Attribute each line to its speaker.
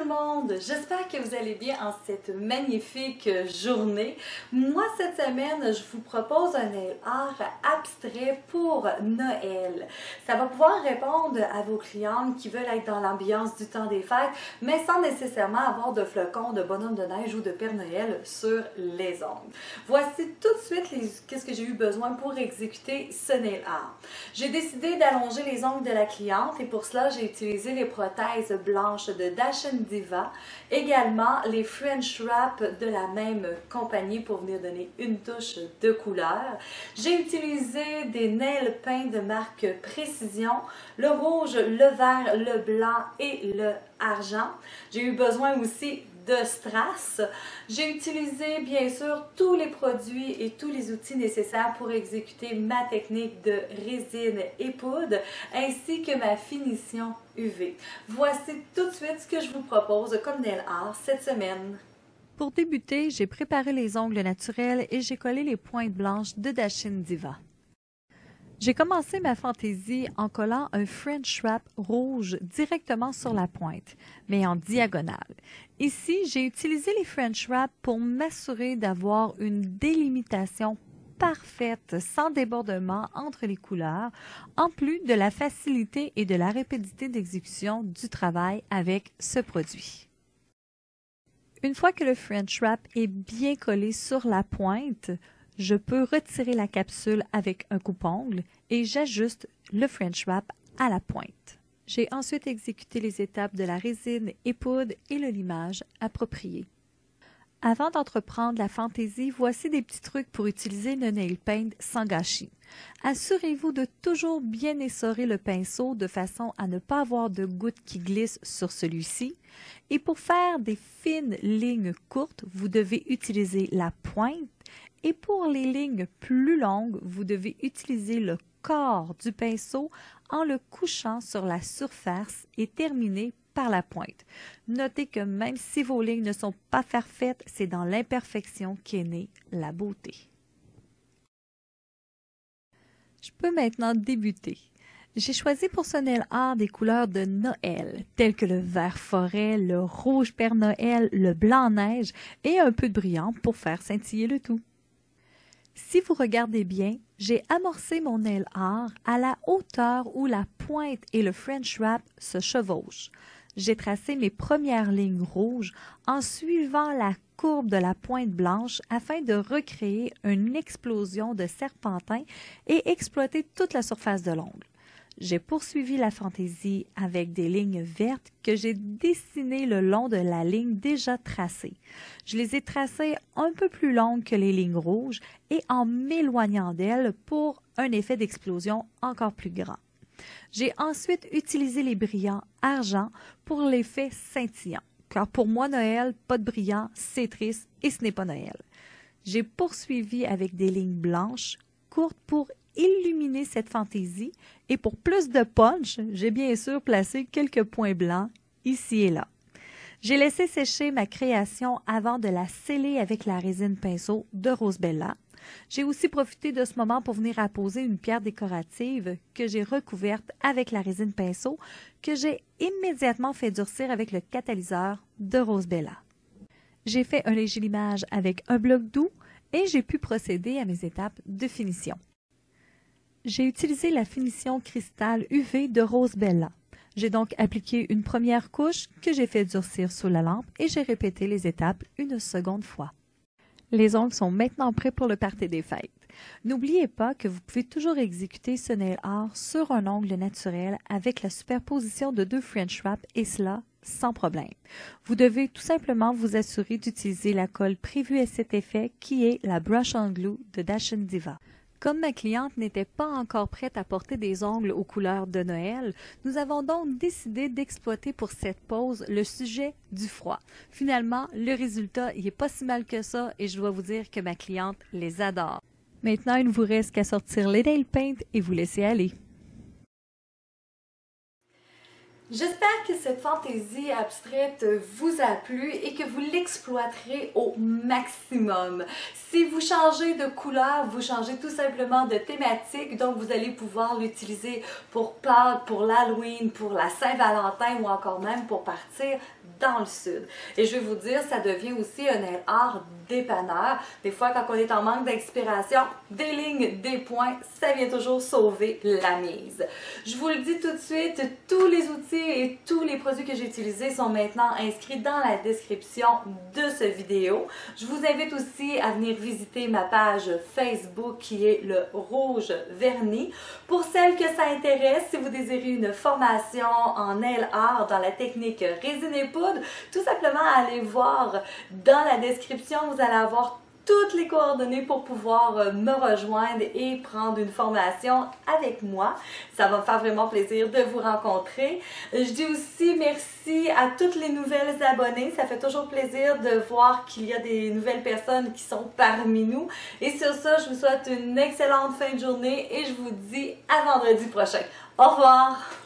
Speaker 1: le monde, j'espère que vous allez bien en cette magnifique journée. Moi cette semaine, je vous propose un nail art abstrait pour Noël. Ça va pouvoir répondre à vos clientes qui veulent être dans l'ambiance du temps des fêtes, mais sans nécessairement avoir de flocons, de bonhomme de neige ou de Père Noël sur les ongles. Voici tout de suite qu'est-ce que j'ai eu besoin pour exécuter ce nail art. J'ai décidé d'allonger les ongles de la cliente et pour cela, j'ai utilisé les prothèses blanches de Dashen Diva, également les French Wrap de la même compagnie pour venir donner une touche de couleur. J'ai utilisé des nail paints de marque Précision, le rouge, le vert, le blanc et le argent. J'ai eu besoin aussi de strass. J'ai utilisé bien sûr tous les produits et tous les outils nécessaires pour exécuter ma technique de résine et poudre ainsi que ma finition UV. Voici tout de suite ce que je vous propose comme nail art cette semaine.
Speaker 2: Pour débuter, j'ai préparé les ongles naturels et j'ai collé les pointes blanches de Dashen Diva. J'ai commencé ma fantaisie en collant un French Wrap rouge directement sur la pointe, mais en diagonale. Ici, j'ai utilisé les French Wrap pour m'assurer d'avoir une délimitation parfaite, sans débordement entre les couleurs, en plus de la facilité et de la rapidité d'exécution du travail avec ce produit. Une fois que le French Wrap est bien collé sur la pointe, je peux retirer la capsule avec un coupe-ongle et j'ajuste le French Wrap à la pointe. J'ai ensuite exécuté les étapes de la résine et poudre et le limage approprié. Avant d'entreprendre la fantaisie, voici des petits trucs pour utiliser le nail paint sans gâchis. Assurez-vous de toujours bien essorer le pinceau de façon à ne pas avoir de gouttes qui glissent sur celui-ci. Et pour faire des fines lignes courtes, vous devez utiliser la pointe. Et pour les lignes plus longues, vous devez utiliser le corps du pinceau en le couchant sur la surface et terminer par la pointe. Notez que même si vos lignes ne sont pas parfaites, c'est dans l'imperfection qu'est née la beauté. Je peux maintenant débuter. J'ai choisi pour ce nail art des couleurs de Noël, telles que le vert forêt, le rouge Père Noël, le blanc neige et un peu de brillant pour faire scintiller le tout. Si vous regardez bien, j'ai amorcé mon nail art à la hauteur où la pointe et le French Wrap se chevauchent. J'ai tracé mes premières lignes rouges en suivant la courbe de la pointe blanche afin de recréer une explosion de serpentin et exploiter toute la surface de l'ongle. J'ai poursuivi la fantaisie avec des lignes vertes que j'ai dessinées le long de la ligne déjà tracée. Je les ai tracées un peu plus longues que les lignes rouges et en m'éloignant d'elles pour un effet d'explosion encore plus grand. J'ai ensuite utilisé les brillants argent pour l'effet scintillant, car pour moi Noël, pas de brillant, c'est triste et ce n'est pas Noël. J'ai poursuivi avec des lignes blanches courtes pour illuminer cette fantaisie et pour plus de punch, j'ai bien sûr placé quelques points blancs ici et là. J'ai laissé sécher ma création avant de la sceller avec la résine pinceau de Rose Bella. J'ai aussi profité de ce moment pour venir apposer une pierre décorative que j'ai recouverte avec la résine pinceau que j'ai immédiatement fait durcir avec le catalyseur de Rose Bella. J'ai fait un léger limage avec un bloc doux et j'ai pu procéder à mes étapes de finition. J'ai utilisé la finition cristal UV de Rose Bella. J'ai donc appliqué une première couche que j'ai fait durcir sous la lampe et j'ai répété les étapes une seconde fois. Les ongles sont maintenant prêts pour le party des fêtes. N'oubliez pas que vous pouvez toujours exécuter ce nail art sur un ongle naturel avec la superposition de deux French Wrap et cela sans problème. Vous devez tout simplement vous assurer d'utiliser la colle prévue à cet effet qui est la Brush on Glue de Dashen Diva. Comme ma cliente n'était pas encore prête à porter des ongles aux couleurs de Noël, nous avons donc décidé d'exploiter pour cette pose le sujet du froid. Finalement, le résultat il est pas si mal que ça et je dois vous dire que ma cliente les adore. Maintenant, il ne vous reste qu'à sortir les nail paint et vous laisser aller.
Speaker 1: J'espère que cette fantaisie abstraite vous a plu et que vous l'exploiterez au maximum. Si vous changez de couleur, vous changez tout simplement de thématique, donc vous allez pouvoir l'utiliser pour Pâques, pour l'Halloween, pour la Saint-Valentin ou encore même pour partir dans le sud. Et je vais vous dire, ça devient aussi un nail art dépanneur. Des fois, quand on est en manque d'inspiration, des lignes, des points, ça vient toujours sauver la mise. Je vous le dis tout de suite, tous les outils et tous les produits que j'ai utilisés sont maintenant inscrits dans la description de cette vidéo. Je vous invite aussi à venir visiter ma page Facebook qui est le Rouge Vernis. Pour celles que ça intéresse, si vous désirez une formation en nail art dans la technique résine et poudre, tout simplement allez voir dans la description, vous allez avoir toutes les coordonnées pour pouvoir me rejoindre et prendre une formation avec moi. Ça va me faire vraiment plaisir de vous rencontrer. Je dis aussi merci à toutes les nouvelles abonnées. Ça fait toujours plaisir de voir qu'il y a des nouvelles personnes qui sont parmi nous. Et sur ça, je vous souhaite une excellente fin de journée et je vous dis à vendredi prochain. Au revoir!